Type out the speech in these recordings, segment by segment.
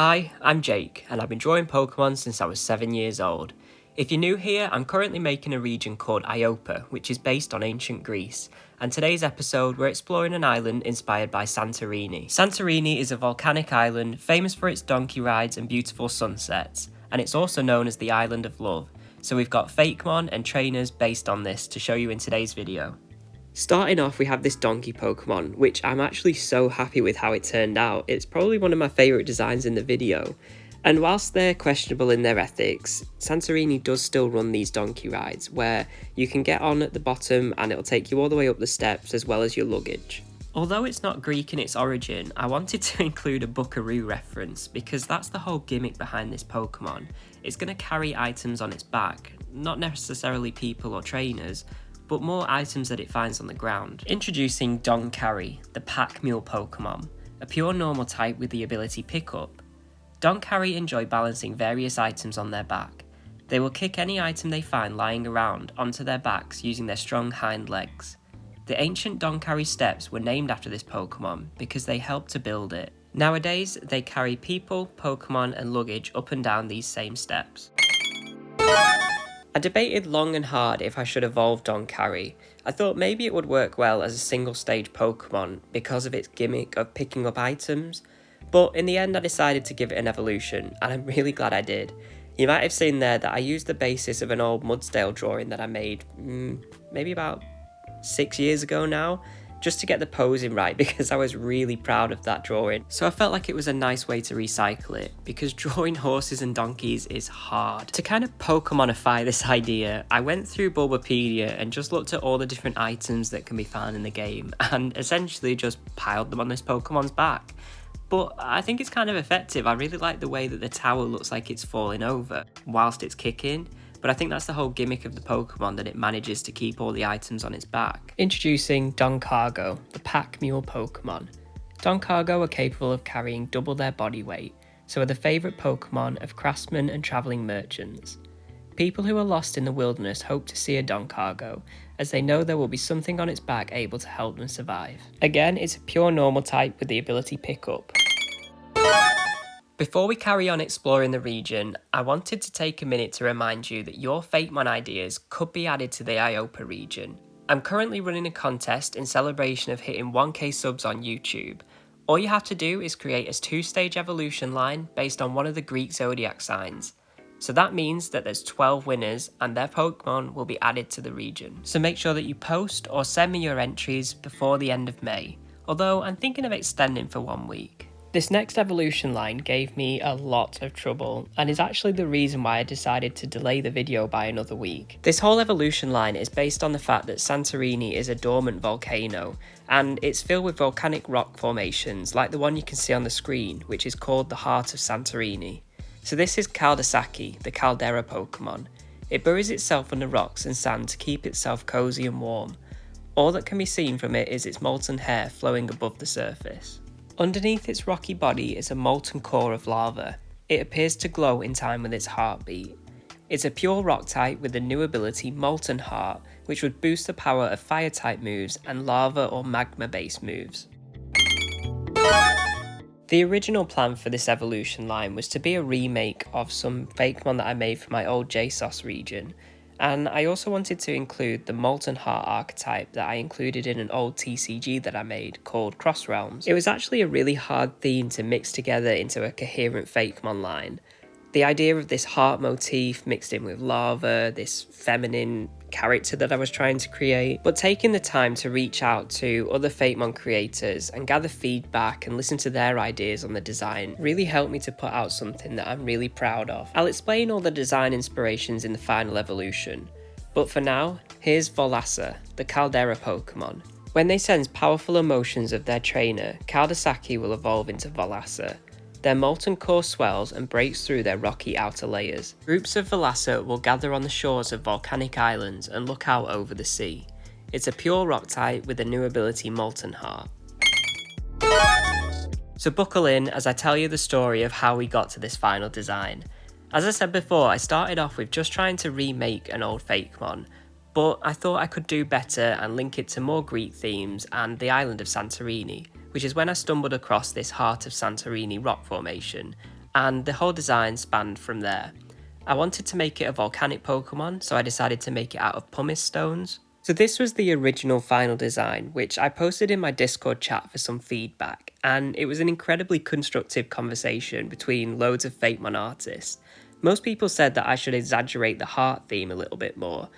Hi, I'm Jake, and I've been drawing Pokemon since I was 7 years old. If you're new here, I'm currently making a region called Iopa, which is based on ancient Greece, and today's episode we're exploring an island inspired by Santorini. Santorini is a volcanic island famous for its donkey rides and beautiful sunsets, and it's also known as the Island of Love, so we've got Fakemon and trainers based on this to show you in today's video. Starting off, we have this donkey Pokemon, which I'm actually so happy with how it turned out. It's probably one of my favourite designs in the video. And whilst they're questionable in their ethics, Santorini does still run these donkey rides, where you can get on at the bottom and it'll take you all the way up the steps as well as your luggage. Although it's not Greek in its origin, I wanted to include a buckaroo reference because that's the whole gimmick behind this Pokemon. It's going to carry items on its back, not necessarily people or trainers, but more items that it finds on the ground. Introducing Donkari, the pack mule Pokemon, a pure normal type with the ability Pickup. Donkari enjoy balancing various items on their back. They will kick any item they find lying around onto their backs using their strong hind legs. The ancient Donkari steps were named after this Pokemon because they helped to build it. Nowadays, they carry people, Pokemon and luggage up and down these same steps. I debated long and hard if I should evolve Donkari. I thought maybe it would work well as a single stage Pokemon because of its gimmick of picking up items, but in the end I decided to give it an evolution, and I'm really glad I did. You might have seen there that I used the basis of an old Mudsdale drawing that I made maybe about 6 years ago now, just to get the posing right because I was really proud of that drawing. So I felt like it was a nice way to recycle it, because drawing horses and donkeys is hard. To kind of Pokemonify this idea, I went through Bulbapedia and just looked at all the different items that can be found in the game and essentially just piled them on this Pokemon's back. But I think it's kind of effective. I really like the way that the tower looks like it's falling over whilst it's kicking. But I think that's the whole gimmick of the Pokemon, that it manages to keep all the items on its back. Introducing Doncargo, the pack mule Pokemon. Doncargo are capable of carrying double their body weight, so are the favourite Pokemon of craftsmen and travelling merchants. People who are lost in the wilderness hope to see a Doncargo, as they know there will be something on its back able to help them survive. Again, it's a pure normal type with the ability Pickup. Before we carry on exploring the region, I wanted to take a minute to remind you that your Fakemon ideas could be added to the Iopa region. I'm currently running a contest in celebration of hitting 1k subs on YouTube. All you have to do is create a 2-stage evolution line based on one of the Greek zodiac signs. So that means that there's 12 winners and their Pokemon will be added to the region. So make sure that you post or send me your entries before the end of May, although I'm thinking of extending for 1 week. This next evolution line gave me a lot of trouble and is actually the reason why I decided to delay the video by another week. This whole evolution line is based on the fact that Santorini is a dormant volcano and it's filled with volcanic rock formations like the one you can see on the screen, which is called the Heart of Santorini. So this is Caldasaki, the caldera Pokemon. It buries itself under rocks and sand to keep itself cozy and warm. All that can be seen from it is its molten hair flowing above the surface. Underneath its rocky body is a molten core of lava. It appears to glow in time with its heartbeat. It's a pure rock type with the new ability Molten Heart, which would boost the power of fire type moves and lava or magma based moves. The original plan for this evolution line was to be a remake of some Fakemon that I made for my old JSOS region. And I also wanted to include the Molten Heart archetype that I included in an old TCG that I made called Cross Realms. It was actually a really hard theme to mix together into a coherent Fakemon line. The idea of this heart motif mixed in with lava, this feminine character that I was trying to create, but taking the time to reach out to other Fakemon creators and gather feedback and listen to their ideas on the design really helped me to put out something that I'm really proud of. I'll explain all the design inspirations in the final evolution, but for now, here's Volasa, the caldera Pokemon. When they sense powerful emotions of their trainer, Caldasaki will evolve into Volasa. Their molten core swells and breaks through their rocky outer layers. Groups of Volasa will gather on the shores of volcanic islands and look out over the sea. It's a pure rock type with the new ability Molten Heart. So buckle in as I tell you the story of how we got to this final design. As I said before, I started off with just trying to remake an old Fakemon, but I thought I could do better and link it to more Greek themes and the island of Santorini, which is when I stumbled across this Heart of Santorini rock formation, and the whole design spanned from there. I wanted to make it a volcanic Pokemon, so I decided to make it out of pumice stones. So this was the original final design, which I posted in my Discord chat for some feedback, and it was an incredibly constructive conversation between loads of Fakemon artists. Most people said that I should exaggerate the heart theme a little bit more.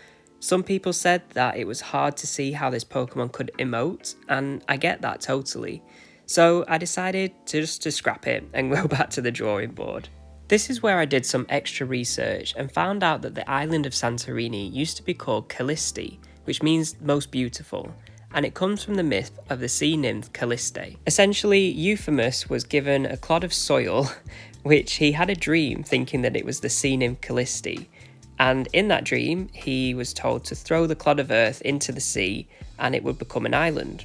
Some people said that it was hard to see how this Pokemon could emote, and I get that totally. So I decided to scrap it and go back to the drawing board. This is where I did some extra research and found out that the island of Santorini used to be called Callisti, which means most beautiful, and it comes from the myth of the sea nymph Callisti. Essentially, Euphemus was given a clod of soil, which he had a dream thinking that it was the sea nymph Callisti, and in that dream he was told to throw the clod of earth into the sea and it would become an island,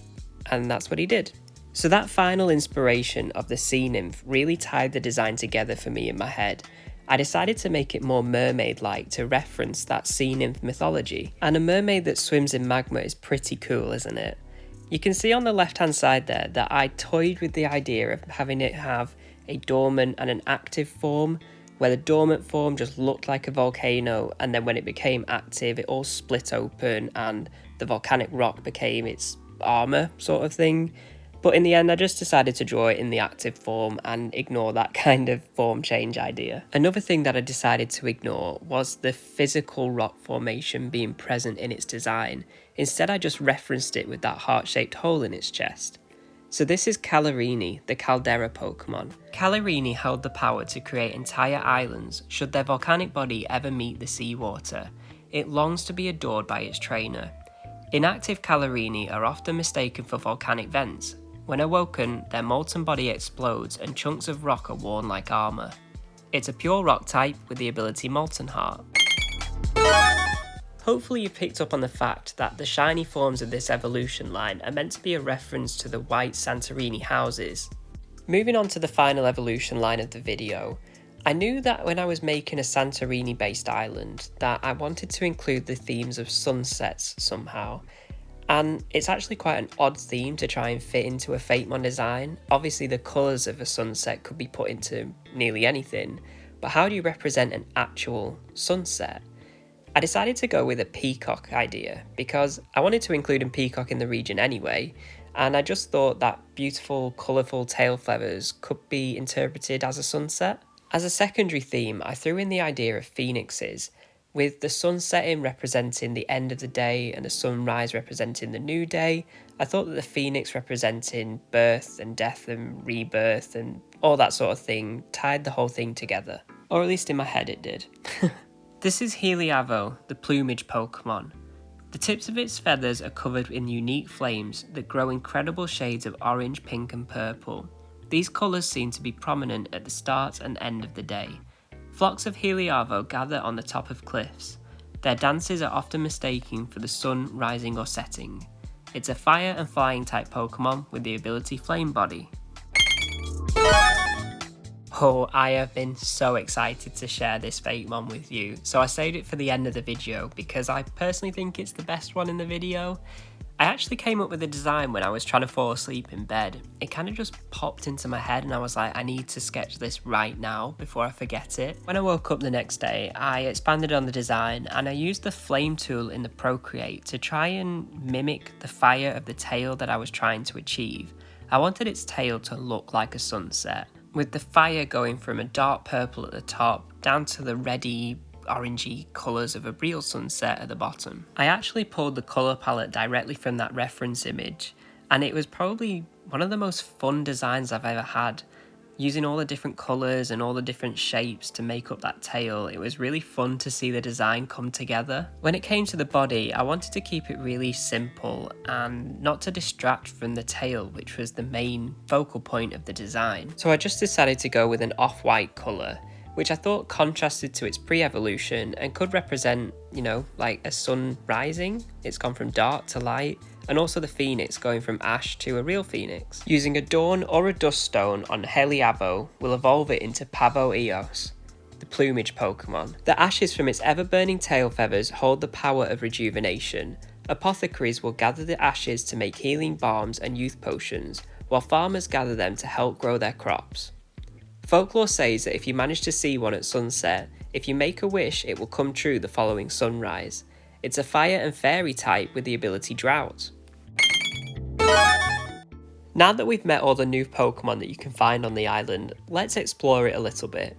and that's what he did. So that final inspiration of the sea nymph really tied the design together for me in my head. I decided to make it more mermaid-like to reference that sea nymph mythology. And a mermaid that swims in magma is pretty cool, isn't it? You can see on the left-hand side there that I toyed with the idea of having it have a dormant and an active form, where the dormant form just looked like a volcano, and then when it became active it all split open and the volcanic rock became its armour sort of thing. But in the end, I just decided to draw it in the active form and ignore that kind of form change idea. Another thing that I decided to ignore was the physical rock formation being present in its design. Instead, I just referenced it with that heart-shaped hole in its chest. So this is Calarini, the Caldera Pokemon. Calarini held the power to create entire islands should their volcanic body ever meet the seawater. It longs to be adored by its trainer. Inactive Calarini are often mistaken for volcanic vents. When awoken, their molten body explodes and chunks of rock are worn like armour. It's a pure rock type with the ability Molten Heart. Hopefully you've picked up on the fact that the shiny forms of this evolution line are meant to be a reference to the white Santorini houses. Moving on to the final evolution line of the video, I knew that when I was making a Santorini based island that I wanted to include the themes of sunsets somehow. And it's actually quite an odd theme to try and fit into a Fakemon design. Obviously the colours of a sunset could be put into nearly anything, but how do you represent an actual sunset? I decided to go with a peacock idea because I wanted to include a peacock in the region anyway, and I just thought that beautiful colourful tail feathers could be interpreted as a sunset. As a secondary theme, I threw in the idea of phoenixes, with the sun setting representing the end of the day and the sunrise representing the new day. I thought that the phoenix representing birth and death and rebirth and all that sort of thing tied the whole thing together. Or at least in my head it did. This is Heliavo, the plumage Pokemon. The tips of its feathers are covered in unique flames that grow incredible shades of orange, pink and purple. These colours seem to be prominent at the start and end of the day. Flocks of Heliavo gather on the top of cliffs. Their dances are often mistaken for the sun rising or setting. It's a fire and flying type Pokemon with the ability Flame Body. Oh, I have been so excited to share this Fakemon with you, so I saved it for the end of the video because I personally think it's the best one in the video. I actually came up with the design when I was trying to fall asleep in bed. It kind of just popped into my head and I was like, I need to sketch this right now before I forget it. When I woke up the next day, I expanded on the design and I used the flame tool in the Procreate to try and mimic the fire of the tail that I was trying to achieve. I wanted its tail to look like a sunset, with the fire going from a dark purple at the top down to the reddy, orangey colours of a real sunset at the bottom. I actually pulled the colour palette directly from that reference image, and it was probably one of the most fun designs I've ever had. Using all the different colours and all the different shapes to make up that tail, it was really fun to see the design come together. When it came to the body, I wanted to keep it really simple and not to distract from the tail, which was the main focal point of the design. So I just decided to go with an off-white colour, which I thought contrasted to its pre-evolution and could represent, like a sun rising. It's gone from dark to light, and also the phoenix going from ash to a real phoenix. Using a dawn or a dust stone on Heliavo will evolve it into Pavo Eos, the plumage Pokemon. The ashes from its ever-burning tail feathers hold the power of rejuvenation. Apothecaries will gather the ashes to make healing balms and youth potions, while farmers gather them to help grow their crops. Folklore says that if you manage to see one at sunset, if you make a wish, it will come true the following sunrise. It's a fire and fairy type with the ability Drought. Now that we've met all the new Pokemon that you can find on the island, let's explore it a little bit.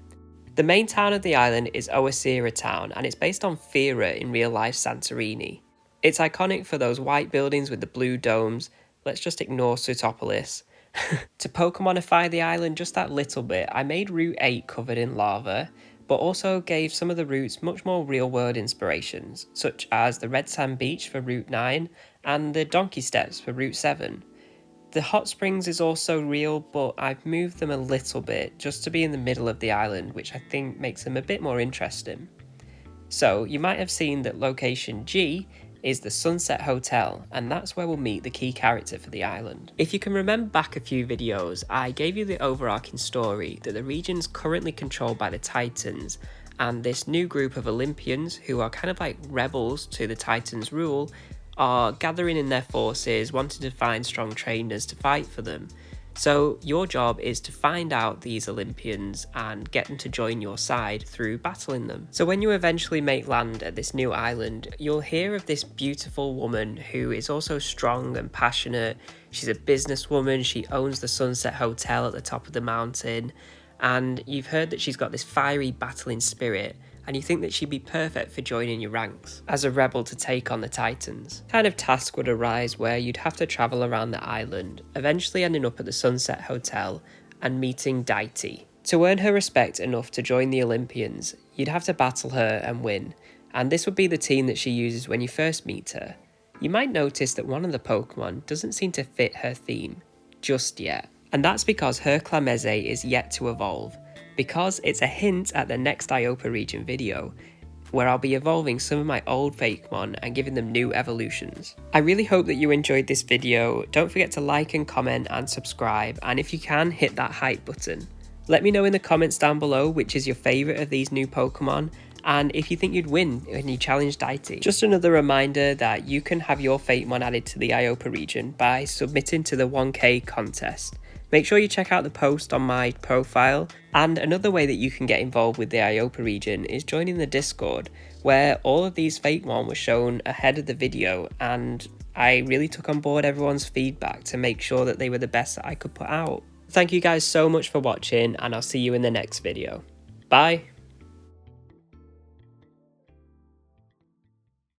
The main town of the island is Oasira Town, and it's based on Fira in real life Santorini. It's iconic for those white buildings with the blue domes. Let's just ignore Sutopolis. To Pokemonify the island just that little bit, I made Route 8 covered in lava, but also gave some of the routes much more real-world inspirations, such as the Red Sand Beach for Route 9 and the Donkey Steps for Route 7. The hot springs is also real, but I've moved them a little bit just to be in the middle of the island, which I think makes them a bit more interesting. So you might have seen that location G is the Sunset Hotel, and that's where we'll meet the key character for the island. If you can remember back a few videos, I gave you the overarching story that the region's currently controlled by the Titans, and this new group of Olympians, who are kind of like rebels to the Titans' rule, are gathering in their forces, wanting to find strong trainers to fight for them. So your job is to find out these Olympians and get them to join your side through battling them. So when you eventually make land at this new island, you'll hear of this beautiful woman who is also strong and passionate. She's a businesswoman, she owns the Sunset Hotel at the top of the mountain, and you've heard that she's got this fiery battling spirit, and you think that she'd be perfect for joining your ranks as a rebel to take on the Titans. Kind of task would arise where you'd have to travel around the island, eventually ending up at the Sunset Hotel and meeting Daiti. To earn her respect enough to join the Olympians, you'd have to battle her and win, and this would be the team that she uses when you first meet her. You might notice that one of the Pokemon doesn't seem to fit her theme just yet, and that's because her Clameze is yet to evolve, because it's a hint at the next Iopa region video, where I'll be evolving some of my old Fakemon and giving them new evolutions. I really hope that you enjoyed this video. Don't forget to like and comment and subscribe, and if you can, hit that hype button. Let me know in the comments down below which is your favourite of these new Pokemon, and if you think you'd win when you challenge Daiti. Just another reminder that you can have your Fakemon added to the Iopa region by submitting to the 1K contest. Make sure you check out the post on my profile, and another way that you can get involved with the Iopa region is joining the Discord, where all of these Fakemon were shown ahead of the video, and I really took on board everyone's feedback to make sure that they were the best that I could put out. Thank you guys so much for watching, and I'll see you in the next video. Bye!